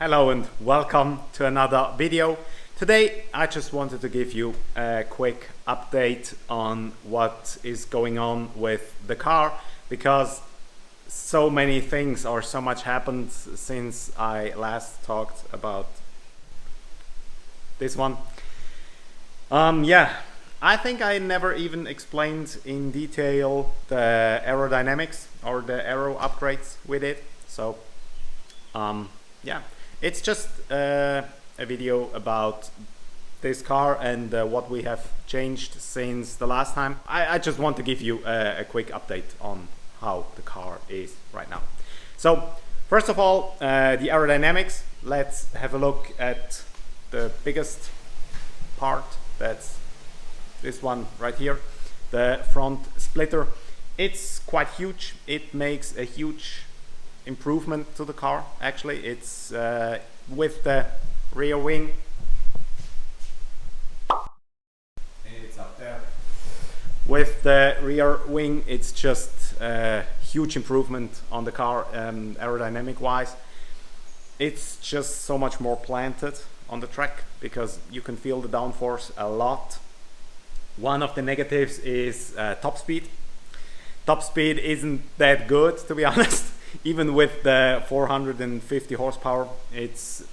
Hello and welcome to another video. Today I just wanted to give you a quick update on what is going on with the car, because so many things or so much happened since I last talked about this one. I think I never even explained in detail the aerodynamics or the aero upgrades with it. So it's just a video about this car and what we have changed since the last time. I just want to give you a quick update on how the car is right now. So first of all, the aerodynamics. Let's have a look at the biggest part. That's this one right here, the front splitter. It's quite huge. It makes a huge improvement to the car. Actually, it's with the rear wing. It's up there. With the rear wing, it's just a huge improvement on the car, aerodynamic wise. It's just so much more planted on the track because you can feel the downforce a lot. One of the negatives is top speed. Top speed isn't that good, to be honest. Even with the 450 horsepower, it's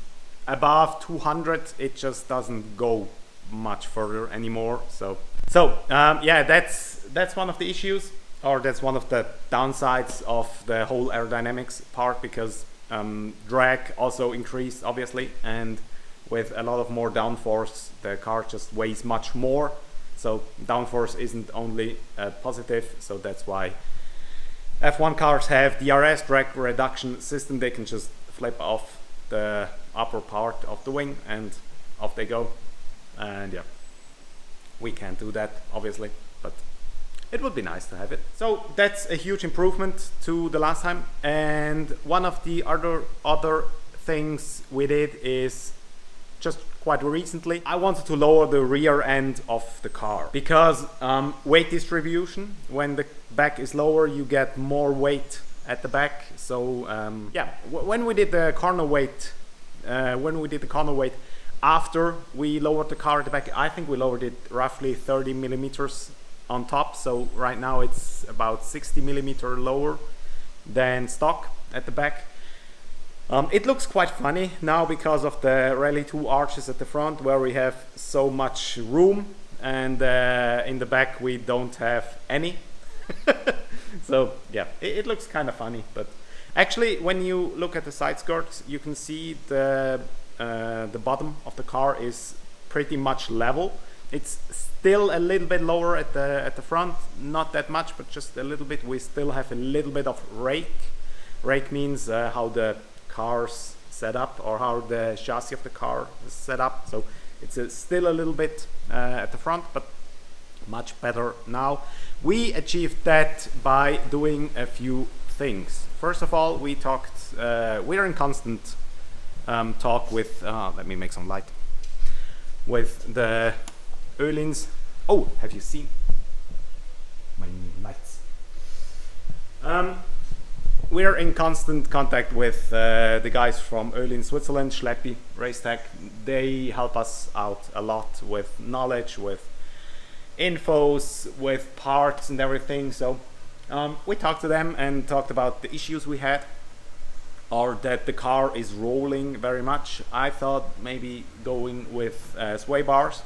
above 200. It just doesn't go much further anymore. So that's one of the issues, or that's one of the downsides of the whole aerodynamics part, because drag also increased, obviously, and with a lot of more downforce, the car just weighs much more. So downforce isn't only positive, so that's why F1 cars have DRS, drag reduction system. They can just flip off the upper part of the wing and off they go. And yeah, we can't do that, obviously, but it would be nice to have it. So that's a huge improvement to the last time. And one of the other things we did is just quite recently, I wanted to lower the rear end of the car because weight distribution, when the back is lower, you get more weight at the back. So when we did the corner weight, after we lowered the car at the back, I think we lowered it roughly 30 millimeters on top. So right now it's about 60 millimeter lower than stock at the back. It looks quite funny now because of the Rally 2 arches at the front, where we have so much room, and in the back we don't have any. So yeah, it looks kind of funny, but actually when you look at the side skirts, you can see the bottom of the car is pretty much level. It's still a little bit lower at the front, not that much, but just a little bit. We still have a little bit of rake. Rake means how the car's set up, or how the chassis of the car is set up. So it's still a little bit at the front, but much better now. We achieved that by doing a few things. First of all, we talked, we're in constant talk with, let me make some light, with the Öhlins. Oh, have you seen my lights? We're in constant contact with the guys from Rötheli, Switzerland, Schleppi, Racetech. They help us out a lot with knowledge, with infos, with parts and everything. So we talked to them and talked about the issues we had, or that the car is rolling very much. I thought maybe going with sway bars.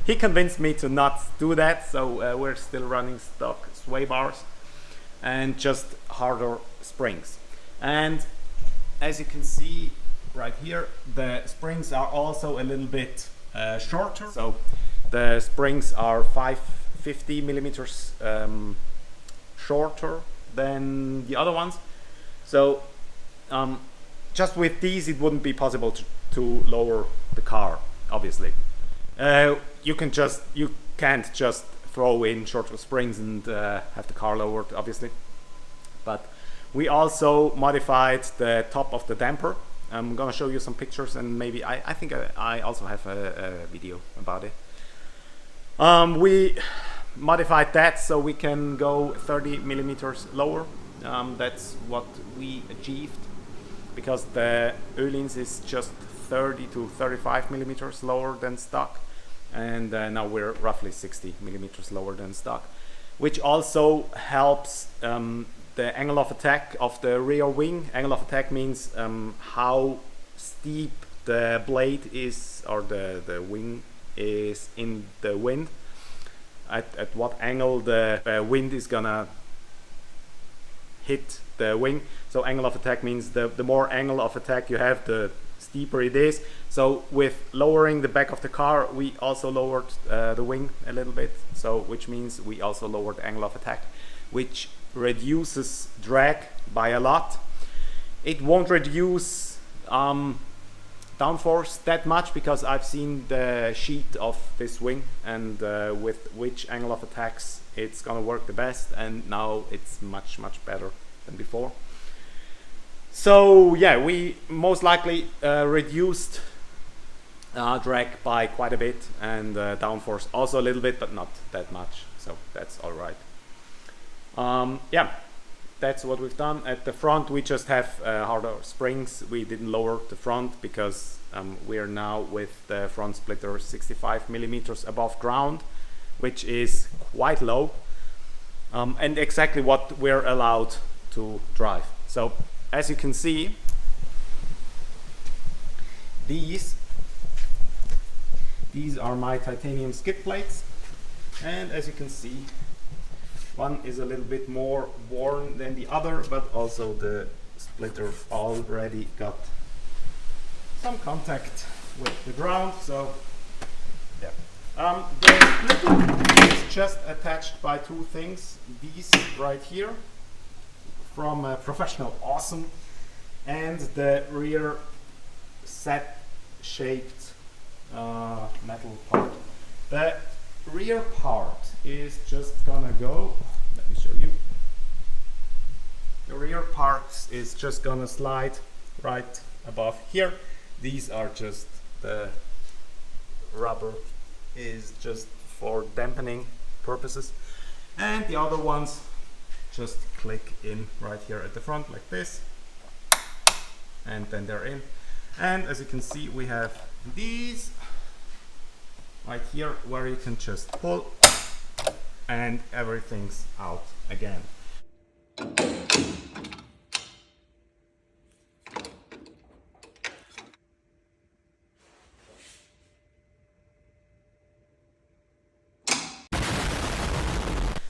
He convinced me to not do that, so we're still running stock sway bars and just harder springs. And as you can see right here, the springs are also a little bit shorter. So the springs are 550 millimeters shorter than the other ones. So just with these, it wouldn't be possible to lower the car, obviously. You can't just throw in shorter springs and have the car lowered, obviously. But we also modified the top of the damper. I'm gonna show you some pictures, and maybe I think I also have a video about it. We modified that so we can go 30 millimeters lower. That's what we achieved. because the Öhlins is just 30 to 35 millimeters lower than stock, and now we're roughly 60 millimeters lower than stock, which also helps the angle of attack of the rear wing. Angle of attack means how steep the blade is, or the wing is in the wind, at what angle the wind is gonna hit the wing. So angle of attack means the more angle of attack you have, the steeper it is. So with lowering the back of the car, we also lowered the wing a little bit, so which means we also lowered the angle of attack, which reduces drag by a lot. It won't reduce downforce that much, because I've seen the sheet of this wing and with which angle of attacks it's gonna work the best, and now it's much better than before. So yeah, we most likely reduced drag by quite a bit, and downforce also a little bit, but not that much, so that's all right. Yeah, that's what we've done. At the front we just have harder springs. We didn't lower the front because we're now with the front splitter 65 millimeters above ground, which is quite low, and exactly what we're allowed to drive. So as you can see, these are my titanium skid plates, and as you can see, one is a little bit more worn than the other, but also the splitter already got some contact with the ground. So yeah, the splitter is just attached by two things. These right here from Professional Awesome, and the rear set shaped metal part. The rear part is just gonna go, let me show you. The rear part is just gonna slide right above here. These are just, the rubber is just for dampening purposes, and the other ones just click in right here at the front like this, and then they're in. And as you can see, we have these right here where you can just pull and everything's out again.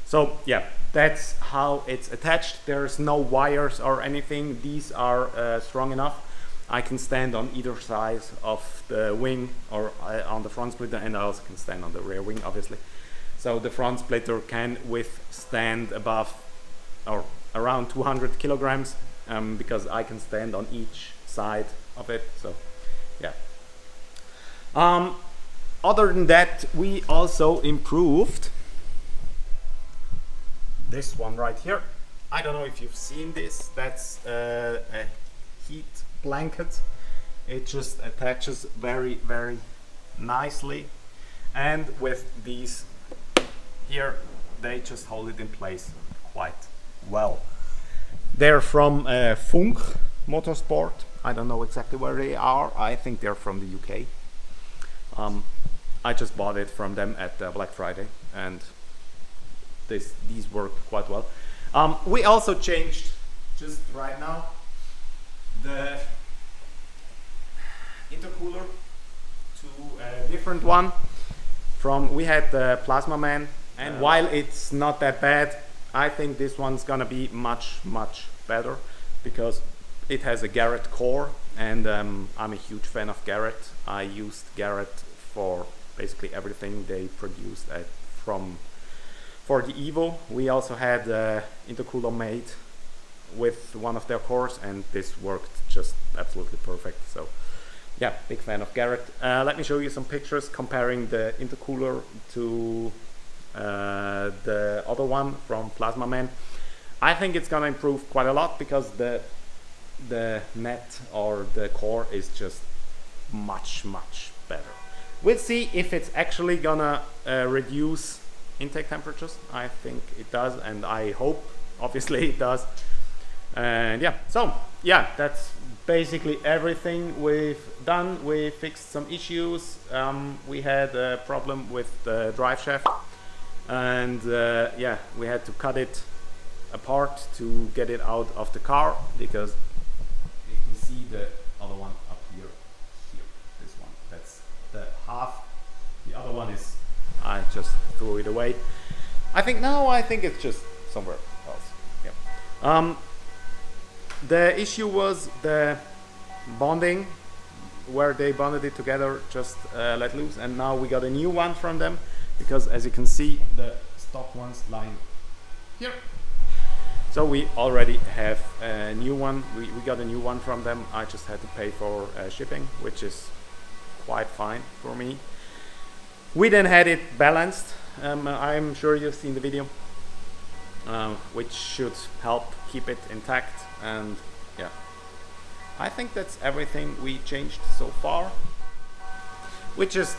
So yeah, that's how it's attached. There's no wires or anything. These are strong enough. I can stand on either side of the wing, or on the front splitter, and I also can stand on the rear wing, obviously. So the front splitter can withstand above or around 200 kilograms, because I can stand on each side of it. So yeah. Other than that, we also improved this one right here. I don't know if you've seen this. That's a heat blanket. It just attaches very nicely, and with these here, they just hold it in place quite well. They're from Funk Motorsport. I don't know exactly where they are. I think they're from the UK. I just bought it from them at Black Friday, and these work quite well. We also changed just right now the intercooler to a different one. We had the Plasma Man, and while it's not that bad, I think this one's gonna be much better, because it has a Garrett core, and I'm a huge fan of Garrett. I used Garrett for basically everything they produced for the Evo. We also had intercooler made with one of their cores, and this worked just absolutely perfect. So yeah, big fan of Garrett. Let me show you some pictures comparing the intercooler to the other one from Plasma Man. I think it's gonna improve quite a lot, because the net or the core is just much better. We'll see if it's actually gonna reduce intake temperatures. I think it does, and I hope obviously it does. And yeah, so yeah, that's basically everything we've done. We fixed some issues. We had a problem with the drive shaft, and yeah, we had to cut it apart to get it out of the car, because you can see the other one up here, this one, that's the half. The other one is, I just threw it away. I think it's just somewhere else. Yeah. The issue was the bonding, where they bonded it together just let loose, and now we got a new one from them, because as you can see, the stock ones lying here. So we already have a new one. We got a new one from them. I just had to pay for shipping, which is quite fine for me. We then had it balanced. I'm sure you've seen the video, which should help keep it intact. And yeah, I think that's everything we changed so far. We just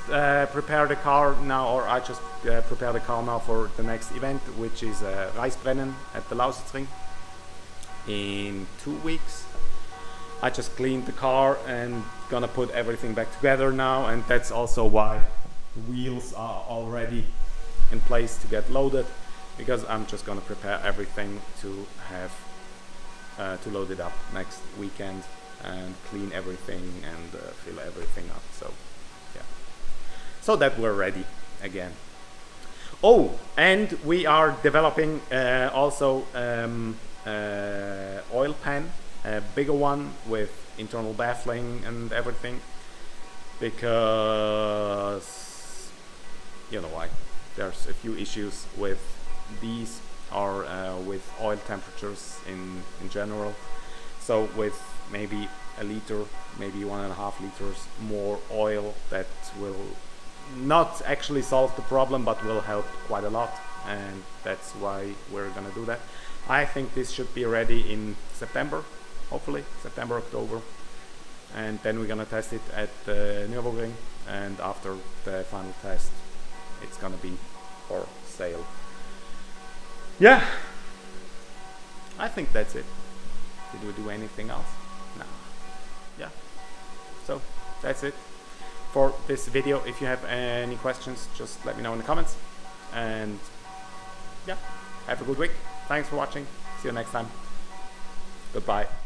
prepare the car now, or I just prepare the car now for the next event, which is Reisbrennen at the Lausitzring in 2 weeks. I just cleaned the car and gonna put everything back together now, and that's also why the wheels are already in place to get loaded, because I'm just gonna prepare everything to have to load it up next weekend and clean everything and fill everything up. So yeah, so that we're ready again. Oh, and we are developing also oil pan, a bigger one with internal baffling and everything, because you know why, there's a few issues with these, or with oil temperatures in general. So with maybe a liter, maybe 1.5 liters more oil, that will not actually solve the problem, but will help quite a lot, and that's why we're gonna do that. I think this should be ready in September, hopefully September, October, and then we're gonna test it at the Nürburgring, and after the final test it's gonna be for sale. Yeah, I think that's it. Did we do anything else? No. Yeah, so that's it for this video. If you have any questions, just let me know in the comments, and yeah, have a good week. Thanks for watching. See you next time. Goodbye.